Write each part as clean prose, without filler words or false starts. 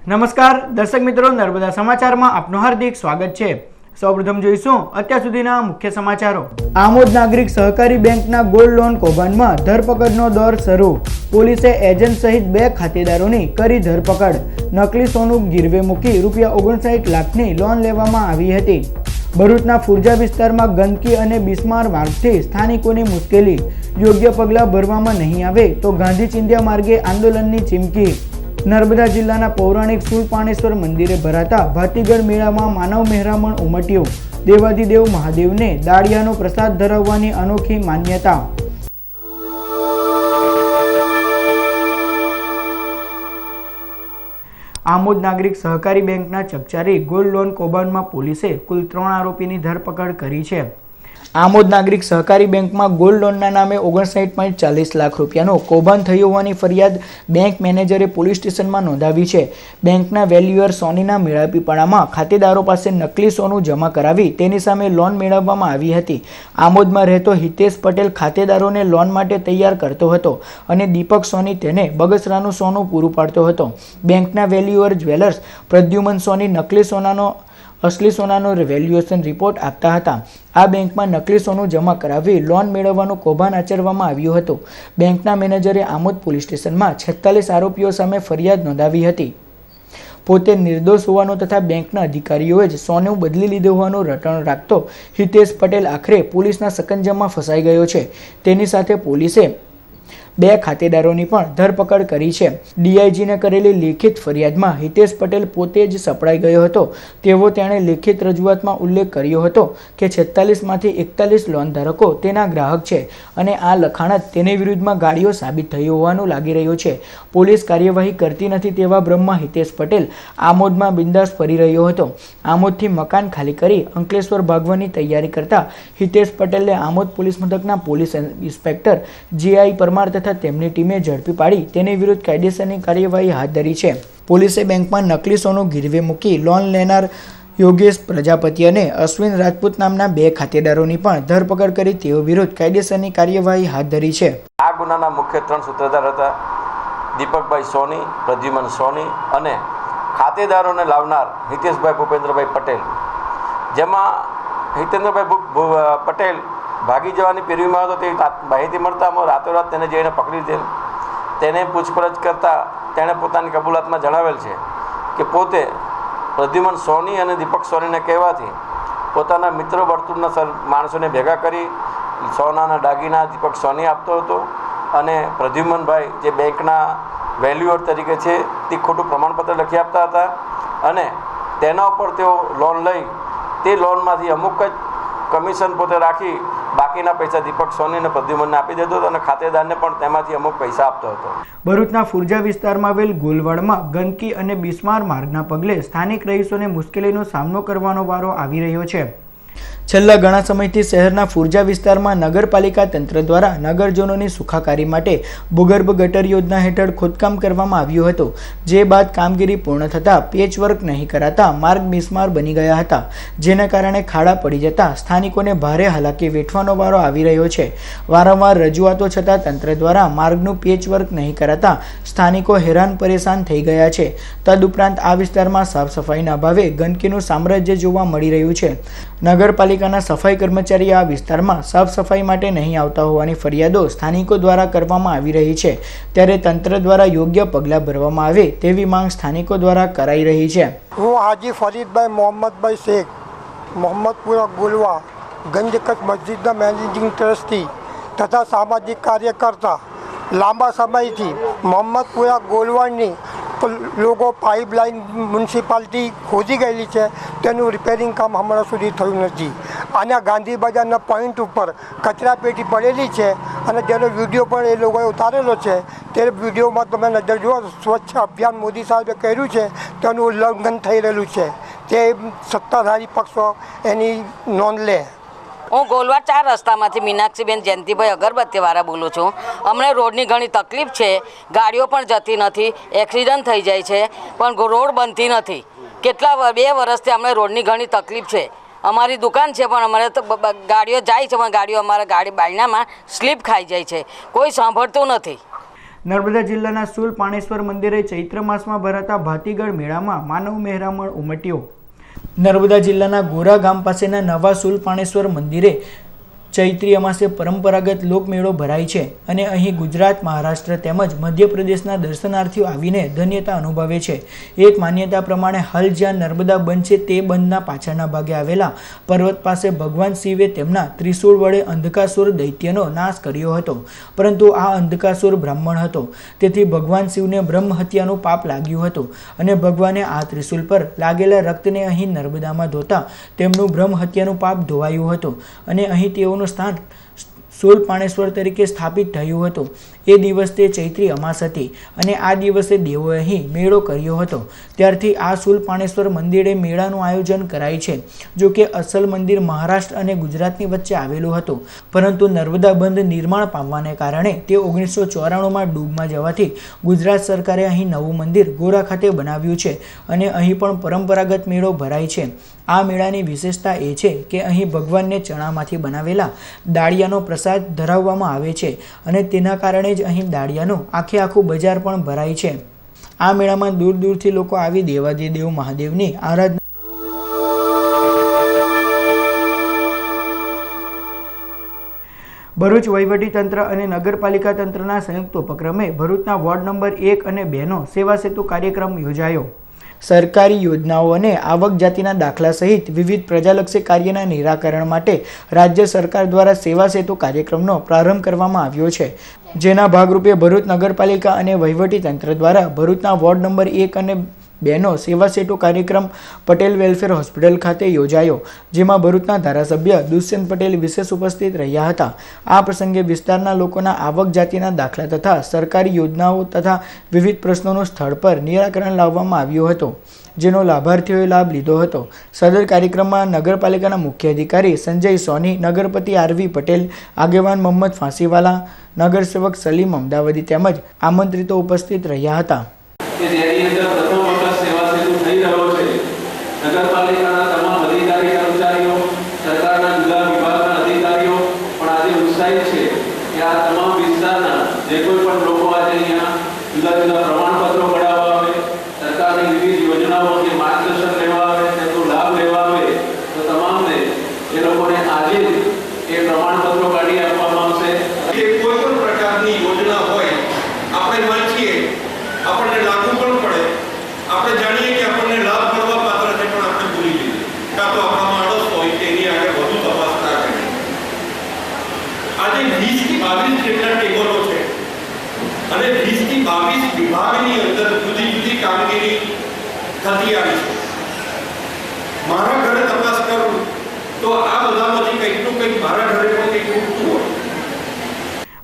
નમસ્કાર દર્શક મિત્રો, નર્મદા સમાચારમાં આપનું હાર્દિક સ્વાગત છે। સૌપ્રથમ જોઈશું અત્યાર સુધીના મુખ્ય સમાચારો। આમોદ નાગરિક સહકારી બેંકના ગોલ્ડ લોન કૌભાંડમાં ધરપકડનો દોર શરૂ। પોલીસે એજન્ટ સહિત 2 ખાતેદારોની કરી ધરપકડ। નકલી સોનું ગીરવે મૂકી ₹59 લાખની લોન લેવામાં આવી હતી। ભરૂચના ફુરજા વિસ્તારમાં ગંદકી અને બિસ્માર માર્ગથી સ્થાનિકોની મુશ્કેલી। યોગ્ય પગલાં ભરવામાં નહીં આવે તો ગાંધી ચિંધ્યા માર્ગે આંદોલનની ચીમકી। નર્મદા જિલ્લાના પૌરાણિક શૂલપાણેશ્વર મંદિરે ભરાતા ભાતીગળ મેળામાં માનવ મહેરામણ ઉમટ્યું। દેવાધિદેવ મહાદેવને દાળિયાનો પ્રસાદ ધરાવવાની અનોખી માન્યતા। આમોદ નાગરિક સહકારી બેંકના ચકચારી ગોલ્ડ લોન કૌભાંડમાં પોલીસે કુલ 3 આરોપીની ધરપકડ કરી છે। આમોદ નાગરિક સહકારી બેંકમાં ગોલ્ડ લોનના નામે 59.40 લાખ રૂપિયાનું કૌભાંડ થયું હોવાની ફરિયાદ બેંક મેનેજરે પોલીસ સ્ટેશનમાં નોંધાવી છે। બેંકના વેલ્યુઅર સોનીના મેળાપીપળામાં ખાતેદારો પાસે નકલી સોનું જમા કરાવી તેની સામે લોન મેળવવામાં આવી હતી। આમોદમાં રહેતો હિતેશ પટેલ ખાતેદારોને લોન માટે તૈયાર કરતો હતો અને દીપક સોની તેને બગસરાનું સોનું પૂરું પાડતો હતો। બેંકના વેલ્યુઅર જ્વેલર્સ પ્રદ્યુમન સોની નકલી સોનાનો असली सोनाનો વેલ્યુએશન રિપોર્ટ આપતા હતા। આ બેંકમાં નકલી સોનું જમા કરાવી લોન મેળવવાનું કૌભાંડ આચરવામાં આવ્યું હતું। બેંકના મેનેજરે આમોદ પોલીસ સ્ટેશનમાં 46 આરોપીઓ સામે ફરિયાદ નોંધાવી હતી। પોતે નિર્દોષ હોવાનો તથા બેંકના અધિકારીઓએ જ સોનું બદલી લીધું હોવાનું રટણ રાખતો હિતેશ પટેલ આખરે પોલીસના સકંજામાં ફસાઈ ગયો છે। તેની સાથે પોલીસે 2 ખાતેદારોની પણ ધરપકડ કરી છે। ડીઆઈજીને કરેલી લેખિત ફરિયાદમાં હિતેશ પટેલ પોતે જ સપડાઈ ગયો હતો। તેવો તેણે લેખિત રજૂઆતમાં ઉલ્લેખ કર્યો હતો કે 46માંથી 41 લોન ધારકો તેના ગ્રાહક છે અને આ લખાણ જ તેની વિરુદ્ધમાં ગાડીઓ સાબિત થયું હોવાનું લાગી રહ્યું છે। પોલીસ કાર્યવાહી કરતી નથી તેવા ભ્રમમાં હિતેશ પટેલ આમોદમાં બિંદાસ ફરી રહ્યો હતો। આમોદથી મકાન ખાલી કરી અંકલેશ્વર ભાગવાની તૈયારી કરતા હિતેશ પટેલે આમોદ પોલીસ મથકના પોલીસ ઇન્સ્પેક્ટર જે.આઈ. પરમાર તથા તેમની ટીમે ઝડપી પાડી તેની વિરુદ્ધ કાયદેસરની કાર્યવાહી હાથ ધરી છે। પોલીસે બેંકમાં નકલી સોનું ગીરવે મૂકી લોન લેનાર યોગેશ પ્રજાપતિ અને અશ્વિન રાજપૂત નામના 2 ખાતેદારોની પણ ધરપકડ કરી તેઓ વિરુદ્ધ કાયદેસરની કાર્યવાહી હાથ ધરી છે। આ ગુનાના મુખ્ય 3 સૂત્રધાર હતા દીપકભાઈ સોની, પ્રદ્યુમન સોની અને ખાતેદારોને લાવનાર હિતેશભાઈ ભૂપેન્દ્રભાઈ પટેલ। જેમાં હિતેન્દ્રભાઈ પટેલ ભાગી જવાની પેરવીમાં હતો તે માહિતી મળતા રાતોરાત તેને જઈને પકડી દે। તેને પૂછપરછ કરતાં તેણે પોતાની કબૂલાતમાં જણાવેલ છે કે પોતે પ્રદ્યુમન સોની અને દીપક સોનીને કહેવાથી પોતાના મિત્ર વર્તુળના માણસોને ભેગા કરી સોનાના દાગીના દીપક સોની આપતો હતો અને પ્રદ્યુમનભાઈ જે બેંકના વેલ્યુઅર તરીકે છે તે ખોટું પ્રમાણપત્ર લખી આપતા હતા અને તેના ઉપર તેઓ લોન લઈ તે લોનમાંથી અમુક જ કમિશન પોતે રાખી બાકીના પૈસા દીપક સોની અને પ્રદ્યુમનને આપી દેતો હતો અને ખાતેદારને પણ તેમાંથી અમુક પૈસા આપતો હતો। ભરૂચના ફુરજા વિસ્તારમાં આવેલ ગોલવાડમાં ગંદકી અને બિસ્માર માર્ગના પગલે સ્થાનિક રહીશોને મુશ્કેલીનો સામનો કરવાનો વારો આવી રહ્યો છે। છેલ્લા ઘણા સમયથી શહેરના ફુરજા વિસ્તારમાં નગરપાલિકા તંત્ર દ્વારા નગરજનોની સુખાકારી માટે ભૂગર્ભ ગટર યોજના હેઠળ ખોદકામ કરવામાં આવ્યું હતું। જે બાદ કામગીરી પૂર્ણ થતાં પેચવર્ક નહીં કરાતા માર્ગ બિસ્માર બની ગયા હતા, જેના કારણે ખાડા પડી જતા સ્થાનિકોને ભારે હાલાકી વેઠવાનો વારો આવી રહ્યો છે। વારંવાર રજૂઆતો છતાં તંત્ર દ્વારા માર્ગનું પેચવર્ક નહીં કરાતા સ્થાનિકો હેરાન પરેશાન થઈ ગયા છે। તદુપરાંત આ વિસ્તારમાં સાફ સફાઈના અભાવે ગંદકીનું સામ્રાજ્ય જોવા મળી રહ્યું છે। નગરપાલિકાના સફાઈ કર્મચારી આ વિસ્તારમાં સાફ સફાઈ માટે નહીં આવતા હોવાની ફરિયાદો સ્થાનિકો દ્વારા કરવામાં આવી રહી છે। ત્યારે તંત્ર દ્વારા યોગ્ય પગલાં ભરવામાં આવે તેવી માંગ સ્થાનિકો દ્વારા કરાઈ રહી છે। હું હાજી ફરીદભાઈ મોહમ્મદભાઈ શેખ, મોહમ્મદપુરા ગોલવા ગંજકચ્છ મસ્જિદના મેનેજિંગ ટ્રસ્ટી તથા સામાજિક કાર્યકર્તા લાંબા સમયથી મોહમ્મદપુરા ગોલવાડની લોકો પાઇપલાઇન મ્યુનિસિપાલિટી ખોદી ગયેલી છે તેનું રિપેરિંગ કામ હમણાં સુધી થયું નથી। આના ગાંધી બજારના પોઈન્ટ ઉપર કચરાપેટી પડેલી છે અને તેનો વિડીયો પણ એ લોકોએ ઉતારેલો છે। તે વિડીયોમાં તમે નજર જુઓ, સ્વચ્છ અભિયાન મોદી સાહેબે કર્યું છે તેનું ઉલ્લંઘન થઈ રહેલું છે। તે સત્તાધારી પક્ષો એની નોંધ લે। હું ગોલવાડ 4 રસ્તામાંથી મીનાક્ષીબેન જયંતિભાઈ અગરબત્તીવાળા બોલું છું। અમને રોડની ઘણી તકલીફ છે, ગાડીઓ પણ જતી નથી, એક્સિડન્ટ થઈ જાય છે, પણ રોડ બનતી નથી। કેટલા 2 વર્ષથી અમને રોડની ઘણી તકલીફ છે। અમારી દુકાન છે પણ અમારે તો ગાડીઓ જાય છે પણ ગાડીઓ અમારા ગાડી બાયણામાં સ્લીપ ખાઈ જાય છે, કોઈ સાંભળતું નથી। નર્મદા જિલ્લાના સુલ પાણેશ્વર મંદિરે ચૈત્ર માસમાં ભરાતા ભાતીગળ મેળામાં માનવ મહેરામણ ઉમટ્યો। નર્મદા જિલ્લાના ગોરા ગામ પાસેના નવા સુલ પાણેશ્વર મંદિરે ચૈત્રી અમાસે પરંપરાગત લોકમેળો ભરાય છે અને અહીં ગુજરાત, મહારાષ્ટ્ર તેમજ મધ્યપ્રદેશના દર્શનાર્થીઓ આવીને ધન્યતા અનુભવે છે। એક માન્યતા પ્રમાણે હાલ જ્યાં નર્મદા બંધ છે તે બંધના પાછળના ભાગે આવેલા પર્વત પાસે ભગવાન શિવે તેમના ત્રિશૂળ વડે અંધકાસુર દૈત્યનો નાશ કર્યો હતો, પરંતુ આ અંધકાસુર બ્રાહ્મણ હતો, તેથી ભગવાન શિવને બ્રહ્મ હત્યાનું પાપ લાગ્યું હતું અને ભગવાને આ ત્રિશૂળ પર લાગેલા રક્તને અહીં નર્મદામાં ધોતા તેમનું બ્રહ્મ હત્યાનું પાપ ધોવાયું હતું અને અહીં તેઓ સ્થાન સુલ પાણેશ્વર તરીકે સ્થાપિત થયું હતું। એ દિવસે ચૈત્રી અમાસ હતી અને આ દિવસે દેવોએ અહીં મેળો કર્યો હતો, ત્યારથી આ સુલ પાણેશ્વર મંદિરે મેળાનું આયોજન કરાય છે। જો કે અસલ મંદિર મહારાષ્ટ્ર અને ગુજરાતની વચ્ચે આવેલું હતું, પરંતુ નર્મદા બંધ નિર્માણ પામવાને કારણે તે 1994માં ડૂબમાં જવાથી ગુજરાત સરકારે અહીં નવું મંદિર ગોરા ખાતે બનાવ્યું છે અને અહીં પણ પરંપરાગત મેળો ભરાય છે। આ મેળાની વિશેષતા એ છે કે અહીં ભગવાનને ચણામાંથી બનાવેલા દાળિયાનો પ્રસાદ ધરાવવામાં આવે છે અને તેના કારણે જ અહીં દાળિયાનું આખું બજાર પણ ભરાય છે। આ મેળામાં દૂર દૂરથી લોકો આવી દેવાધિદેવ મહાદેવની આરાધના ભરૂચ વહીવટીતંત્ર અને નગરપાલિકા તંત્રના સંયુક્ત ઉપક્રમે ભરૂચના વોર્ડ નંબર 1 અને 2નો સેવા સેતુ કાર્યક્રમ યોજાયો। સરકારી યોજનાઓ અને આવક જાતિના દાખલા સહિત વિવિધ પ્રજાલક્ષી કાર્યના નિરાકરણ માટે રાજ્ય સરકાર દ્વારા સેવા સેતુ કાર્યક્રમનો પ્રારંભ કરવામાં આવ્યો છે, જેના ભાગરૂપે ભરૂચ નગરપાલિકા અને વહીવટીતંત્ર દ્વારા ભરૂચના વોર્ડ નંબર 1 અને 2નો સેવા સેતુ કાર્યક્રમ પટેલ વેલફેર હોસ્પિટલ ખાતે યોજાયો, જેમાં ભરૂચના ધારાસભ્ય દુષ્યંત પટેલ વિશેષ ઉપસ્થિત રહ્યા હતા। આ પ્રસંગે વિસ્તારના લોકોના આવક જાતિના દાખલા તથા સરકારી યોજનાઓ તથા વિવિધ પ્રશ્નોનું સ્થળ પર નિરાકરણ લાવવામાં આવ્યું હતું, જેનો લાભાર્થીઓએ લાભ લીધો હતો। સદર કાર્યક્રમમાં નગરપાલિકાના મુખ્ય અધિકારી સંજય સોની, નગરપતિ આરવી પટેલ, આગેવાન મોહમ્મદ ફાંસીવાલા, નગરસેવક સલીમ અમદાવાદી તેમજ આમંત્રિતો ઉપસ્થિત રહ્યા હતા। નગરપાલિકાના તમામ અધિકારી કર્મચારીઓ, સરકારના જુદા વિભાગના અધિકારીઓ પણ આજે ઉત્સાહિત છે કે આ તમામ વિસ્તારના જે કોઈ પણ લોકો આજે અહીંયા જુદા જુદા પ્રમાણપત્રો કઢાવવા આવે, સરકારની વિવિધ યોજનાઓ અંગે માર્ગદર્શન લેવા આવે, તેનો લાભ લેવા આવે, તો તમામને એ લોકોને આજે જ એ પ્રમાણપત્રો કાઢી આપવામાં આવશે। કે કોઈ પણ પ્રકારની યોજના હોય આપણે વાંચીએ, આપણને લાગુ પણ પડે, આપણે જાણીએ કે આપણને લાભ મળવા પાત્ર છે, પણ આપણે ભૂલી જઈએ, કાં તો આપણામાં આળસ હોય કે એની આગળ વધુ તપાસ ના કરીએ। આજે 20 થી 22 જેટલા ટેબલો છે અને 20 થી 22 વિભાગની અંદર જુદી જુદી કામગીરી થતી આવી છે। મારા ઘરે તપાસ કરું તો આ બધામાંથી કંઈકનું કંઈક મારા ઘરે પણ કંઈક ખૂટતું હોય।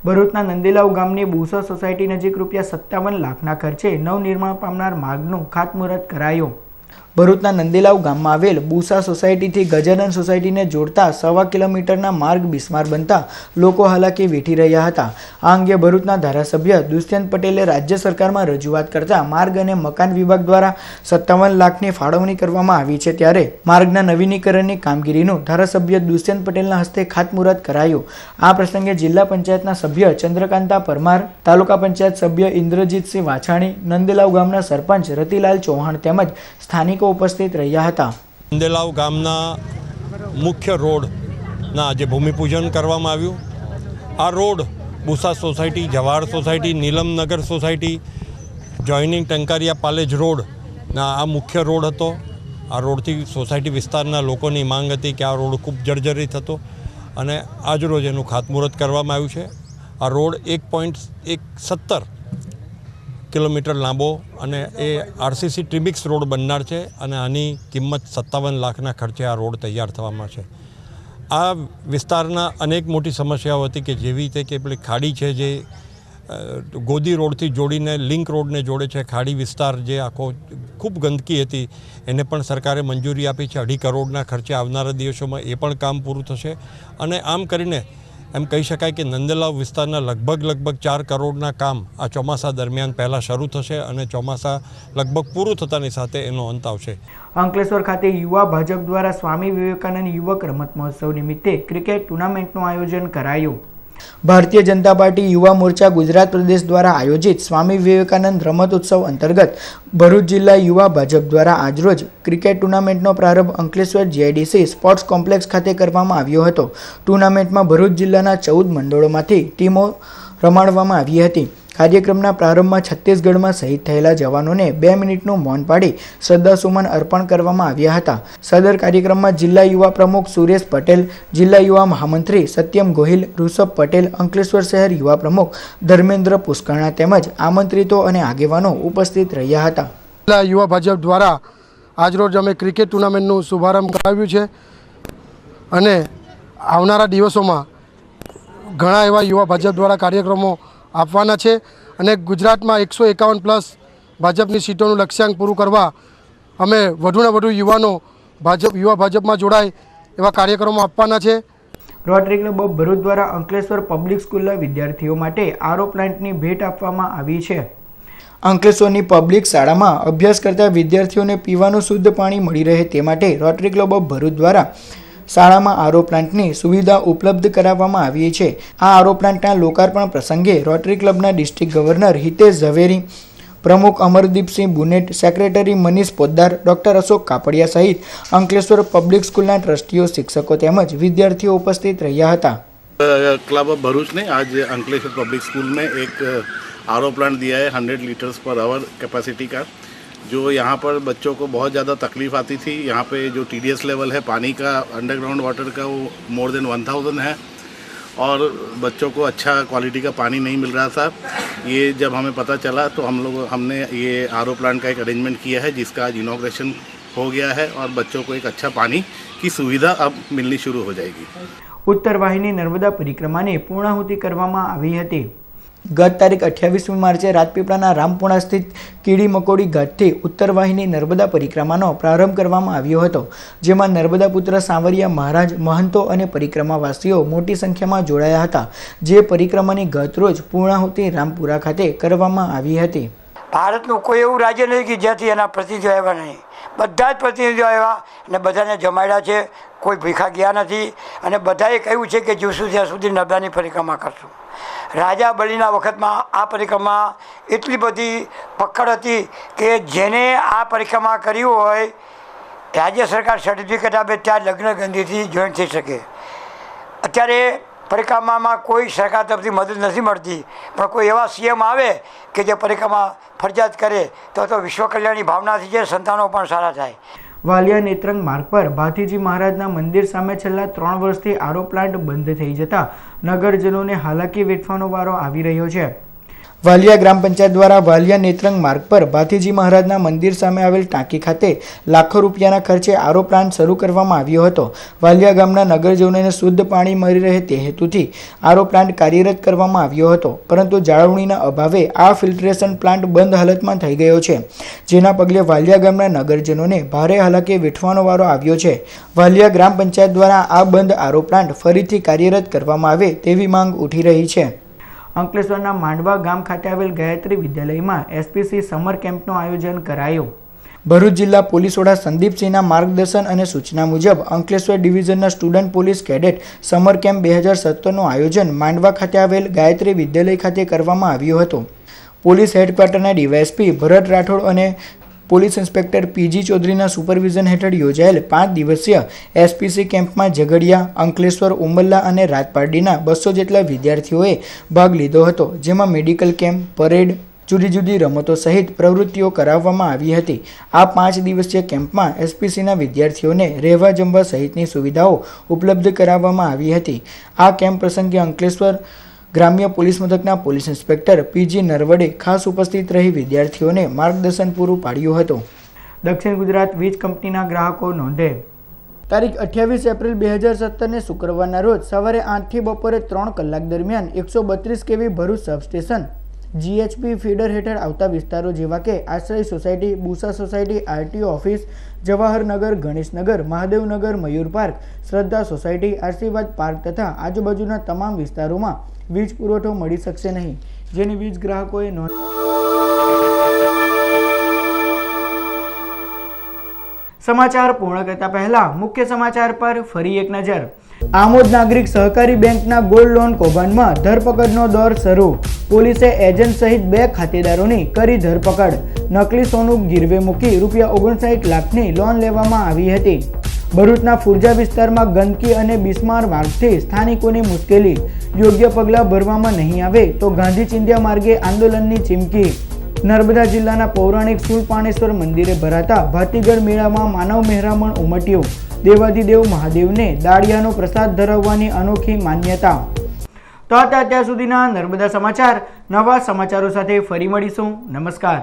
ભરૂચના નંદેલાવ ગામની બુસા સોસાયટી નજીક ₹57 લાખના ખર્ચે નવનિર્માણ પામનાર માર્ગનું ખાતમુહૂર્ત કરાયું। ભરૂચના નંદેલાવ ગામમાં આવેલ બુસા સોસાયટીથી ગજાનન સોસાયટીને જોડતા 1.25 કિલોમીટરના માર્ગ બિસ્માર બનતા લોકો હાલાકી વેઠી રહ્યા હતા। આ અંગે ભરૂચના ધારાસભ્ય દુષ્યંત પટેલે રાજ્ય સરકારમાં રજૂઆત કરતા માર્ગ અને મકાન વિભાગ દ્વારા 57 લાખની ફાળવણી કરવામાં આવી છે, ત્યારે માર્ગના નવીનીકરણની કામગીરીનું ધારાસભ્ય દુષ્યંત પટેલના હસ્તે ખાતમુહૂર્ત કરાયું। આ પ્રસંગે જિલ્લા પંચાયતના સભ્ય ચંદ્રકાંતા પરમાર, તાલુકા પંચાયત સભ્ય ઇન્દ્રજીતસિંહ વાછાણી, નંદેલાવ ગામના સરપંચ રતિલાલ ચૌહાણ તેમજ સ્થાનિકો ઉપસ્થિત રહ્યા હતા। નંદેલાવ ગામના મુખ્ય રોડના આજે ભૂમિપૂજન કરવામાં આવ્યું। આ road Busa society, Jawahar society, Neelamnagar society, joining Tankaria Palej રોડના આ મુખ્ય રોડ હતો। આ રોડથી સોસાયટી વિસ્તારના લોકોની માંગ હતી કે આ રોડ ખૂબ જર્જરિત હતો અને આજરોજ એનું ખાતમુહૂર્ત કરવામાં આવ્યું છે। આ રોડ 1.17 કિલોમીટર લાંબો અને એ આરસીસી ટ્રીમિક્સ રોડ બનનાર છે અને આની કિંમત 57 લાખના ખર્ચે આ રોડ તૈયાર થવામાં છે। આ વિસ્તારના અનેક મોટી સમસ્યાઓ હતી કે જેવી રીતે કે પેલી ખાડી છે જે ગોદી રોડથી જોડીને લિંક રોડને જોડે છે, ખાડી વિસ્તાર જે આખો ખૂબ ગંદકી હતી એને પણ સરકારે મંજૂરી આપી છે। 2.5 કરોડના ખર્ચે આવનારા દિવસોમાં એ પણ કામ પૂરું થશે અને આમ કરીને એમ કહી શકાય કે નંદેલાવ વિસ્તારના લગભગ 4 કરોડના કામ આ ચોમાસા દરમિયાન પહેલાં શરૂ થશે અને ચોમાસા લગભગ પૂરું થતાની સાથે એનો અંત આવશે। અંકલેશ્વર ખાતે યુવા ભાજપ દ્વારા સ્વામી વિવેકાનંદ યુવક રમત મહોત્સવ નિમિત્તે ક્રિકેટ ટુર્નામેન્ટનું આયોજન કરાયું। ભારતીય જનતા પાર્ટી યુવા મોરચા ગુજરાત પ્રદેશ દ્વારા આયોજિત સ્વામી વિવેકાનંદ રમત ઉત્સવ અંતર્ગત ભરૂચ જિલ્લા યુવા ભાજપ દ્વારા આજરોજ ક્રિકેટ ટુર્નામેન્ટનો પ્રારંભ અંકલેશ્વર જીઆઈડીસી સ્પોર્ટ્સ કોમ્પ્લેક્સ ખાતે કરવામાં આવ્યો હતો. ટુર્નામેન્ટમાં ભરૂચ જિલ્લાના 14 મંડળોમાંથી ટીમો રમાડવામાં આવી હતી. કાર્યક્રમના પ્રારંભમાં છત્તીસગઢમાં શહીદ થયેલા જવાનોને 2 મિનિટનું મૌન પાડી શ્રદ્ધાસુમન અર્પણ કરવામાં આવ્યા હતા. સદર કાર્યક્રમમાં જિલ્લા યુવા પ્રમુખ સુરેશ પટેલ, જિલ્લા યુવા મહામંત્રી સત્યમ ગોહિલ, ઋષભ પટેલ, અંકલેશ્વર શહેર યુવા પ્રમુખ ધર્મેન્દ્ર પુષ્કરણા તેમજ આમંત્રિતો અને આગેવાનો ઉપસ્થિત રહ્યા હતા. જિલ્લા યુવા ભાજપ દ્વારા આજરોજ અમે ક્રિકેટ ટુર્નામેન્ટનું શુભારંભ કરાવ્યું છે અને આવનારા દિવસોમાં ઘણા એવા યુવા ભાજપ દ્વારા કાર્યક્રમો આપવાના છે અને ગુજરાતમાં 151+ ભાજપની સીટોનું લક્ષ્યાંક પૂરું કરવા અમે વધુને વધુ યુવાનો યુવા ભાજપમાં જોડાય એવા કાર્યક્રમો આપવાના છે. રોટરી ક્લબ ઓફ ભરૂચ દ્વારા અંકલેશ્વર પબ્લિક સ્કૂલના વિદ્યાર્થીઓ માટે આરઓ પ્લાન્ટની ભેટ આપવામાં આવી છે. અંકલેશ્વરની પબ્લિક શાળામાં અભ્યાસ કરતા વિદ્યાર્થીઓને પીવાનું શુદ્ધ પાણી મળી રહે તે માટે રોટરી ક્લબ ઓફ ભરૂચ દ્વારા શાળામાં આરઓ પ્લાન્ટની સુવિધા ઉપલબ્ધ કરાવવામાં આવી છે. આ આરઓ પ્લાન્ટના લોકાર્પણ પ્રસંગે રોટરી ક્લબના ડિસ્ટ્રિક્ટ ગવર્નર હિતેશ ઝવેરી, પ્રમુખ અમરદીપસિંહ બુનેટ, સેક્રેટરી મનીષ પોદ્દાર, ડોક્ટર અશોક કાપડિયા સહિત અંકલેશ્વર પબ્લિક સ્કૂલના ટ્રસ્ટીઓ, શિક્ષકો તેમજ વિદ્યાર્થીઓ ઉપસ્થિત રહ્યા હતા. क्लब ऑफ भरूच ने आज अंकलेश्वर पब्लिक स्कूल में एक आरओ प्लांट दिया है 100 लीटर्स पर आवर कैपेसिटी का. जो यहाँ पर बच्चों को बहुत ज़्यादा तकलीफ़ आती थी. यहाँ पे जो TDS लेवल है पानी का, अंडरग्राउंड वाटर का, वो मोर देन 1000 है और बच्चों को अच्छा क्वालिटी का पानी नहीं मिल रहा था. ये जब हमें पता चला तो हमने ये आरओ प्लांट का एक अरेंजमेंट किया है जिसका आज इनॉग्रेशन हो गया है और बच्चों को एक अच्छा पानी की सुविधा अब मिलनी शुरू हो जाएगी. ઉત્તર વાહિની નર્મદા પરિક્રમાની પૂર્ણાહુતિ કરવામાં આવી હતી. ગત તારીખ 28મી માર્ચે રાજપીપળાના રામપુણા સ્થિત કીડી મકોડી ઘાટથી ઉત્તર વાહિની નર્મદા પરિક્રમાનો પ્રારંભ કરવામાં આવ્યો હતો, જેમાં નર્મદા પુત્ર સાંવરિયા મહારાજ, મહંતો અને પરિક્રમાવાસીઓ મોટી સંખ્યામાં જોડાયા હતા. જે પરિક્રમાની ગત રોજ પૂર્ણાહુતિ રામપુરા ખાતે કરવામાં આવી હતી. ભારતનું કોઈ એવું રાજ્ય નથી કે જ્યાંથી એના પ્રતિનિધિઓ આવ્યા નહીં. બધા જ પ્રતિનિધિઓ આવ્યા અને બધાને જમાડ્યા છે. કોઈ ભીખા ગયા નથી અને બધાએ કહ્યું છે કે જીવશું ત્યાં સુધી નર્મદાની પરિક્રમા કરશું. રાજા બલિના વખતમાં આ પરિક્રમા એટલી બધી પકડ હતી કે જેને આ પરિક્રમા કરી હોય રાજ્ય સરકાર સર્ટિફિકેટ આપે ત્યાં લગ્ન ગંધીથી જોઈન્ટ થઈ શકે. અત્યારે પરિક્રમામાં કોઈ સરકાર તરફથી મદદ નથી મળતી, પણ કોઈ એવા CM આવે કે જે પરિક્રમા ફરજિયાત કરે તો વિશ્વ કલ્યાણની ભાવનાથી જે સંતાનો પણ સારા થાય. વાલિયા નેત્રંગ માર્ગ પર ભાથીજી મહારાજના મંદિર સામે છેલ્લા 3 વર્ષથી આરઓ પ્લાન્ટ બંધ થઈ જતા નગરજનોને હાલાકી વેઠવાનો વારો આવી રહ્યો છે. વાલિયા ગ્રામ પંચાયત દ્વારા વાલિયા નેત્રંગ માર્ગ પર ભાથીજી મહારાજના મંદિર સામે આવેલ ટાંકી ખાતે લાખો રૂપિયાના ખર્ચે આરઓ પ્લાન્ટ શરૂ કરવામાં આવ્યો હતો. વાલિયા ગામના નગરજનોને શુદ્ધ પાણી મળી રહે તે હેતુથી આરઓ પ્લાન્ટ કાર્યરત કરવામાં આવ્યો હતો, પરંતુ જાળવણીના અભાવે આ ફિલ્ટરેશન પ્લાન્ટ બંધ હાલતમાં થઈ ગયો છે, જેના પગલે વાલિયા ગામના નગરજનોને ભારે હાલાકી વેઠવાનો વારો આવ્યો છે. વાલિયા ગ્રામ પંચાયત દ્વારા આ બંધ આરઓ પ્લાન્ટ ફરીથી કાર્યરત કરવામાં આવે તેવી માંગ ઉઠી રહી છે. અંકલેશ્વરના માંડવા ગામ ખાતે આવેલ ગાયત્રી વિદ્યાલયમાં SPC સમર કેમ્પનું આયોજન કરાયું. ભરૂચ જિલ્લા પોલીસ વડા સંદીપસિંહના માર્ગદર્શન અને સૂચના મુજબ અંકલેશ્વર ડિવિઝનના student police cadet summer camp 2017નું આયોજન માંડવા ખાતે આવેલ ગાયત્રી વિદ્યાલય ખાતે કરવામાં આવ્યું હતું. પોલીસ હેડક્વાર્ટરના DYSP ભરત રાઠોડ અને પોલીસ ઇન્સ્પેક્ટર PG ચૌધરીના સુપરવિઝન હેઠળ યોજાયેલ 5 દિવસીય SPC કેમ્પમાં ઝઘડિયા, અંકલેશ્વર, ઉંબલ્લા અને રાજપારડીના 200 જેટલા વિદ્યાર્થીઓએ ભાગ લીધો હતો, જેમાં મેડિકલ કેમ્પ, પરેડ, જુદી જુદી રમતો સહિત પ્રવૃત્તિઓ કરાવવામાં આવી હતી. આ 5 દિવસીય કેમ્પમાં SPCના વિદ્યાર્થીઓને રહેવા જમવા સહિતની સુવિધાઓ ઉપલબ્ધ કરાવવામાં આવી હતી. આ કેમ્પ પ્રસંગે અંકલેશ્વર ગ્રામ્ય પોલીસ મથકના પોલીસ ઇન્સ્પેક્ટર PG નરવડે ખાસ ઉપસ્થિત રહી વિદ્યાર્થીઓને માર્ગદર્શન પૂરું પાડ્યું હતું. દક્ષિણ ગુજરાત વીજ કંપનીના ગ્રાહકો નોંધે. તારીખ 28 એપ્રિલ 2017ને શુક્રવારના રોજ સવારે 8 થી બપોરે 3 કલાક દરમિયાન 132 kV Bharuch substation GHP feeder હેઠળ આવતા વિસ્તારો જેવા કે Ashray society, Busa society, RTO office, Jawaharnagar, Ganeshnagar, Mahadevnagar, Mayur park, Shraddha society, Ashirvad park તથા આજુબાજુના તમામ વિસ્તારોમાં વીજ પુરવઠો મળી શકશે નહીં, જેની વીજ ગ્રાહકોએ નોંધ. સમાચાર પૂર્ણ કરતા પહેલા મુખ્ય સમાચાર પર ફરી એક નજર. આમોદ નાગરિક સહકારી બેંકના ગોલ્ડ લોન કૌભાંડમાં ધરપકડનો દોર શરૂ. પોલીસે એજન્ટ સહિત 2 ખાતેદારોની કરી ધરપકડ. નકલી સોનું ગીરવે મૂકી ₹59 લાખની લોન લેવામાં આવી હતી. ભરૂચના ફુરજા વિસ્તારમાં ગંદકી અને બિસ્માર માર્ગથી સ્થાનિકોની મુશ્કેલી. યોગ્ય પગલાં ભરવામાં નહીં આવે તો ગાંધી ચિંધ્યા માર્ગે આંદોલનની ચીમકી. નર્મદા જિલ્લાના પૌરાણિક શૂલપાણેશ્વર મંદિરે ભરાતા ભાતીગળ મેળામાં માનવ મહેરામણ ઉમટ્યું. દેવાધિદેવ મહાદેવને દાળિયાનો પ્રસાદ ધરાવવાની અનોખી માન્યતા. તો અત્યાર સુધીના નર્મદા સમાચાર. નવા સમાચારો સાથે ફરી મળીશું. નમસ્કાર.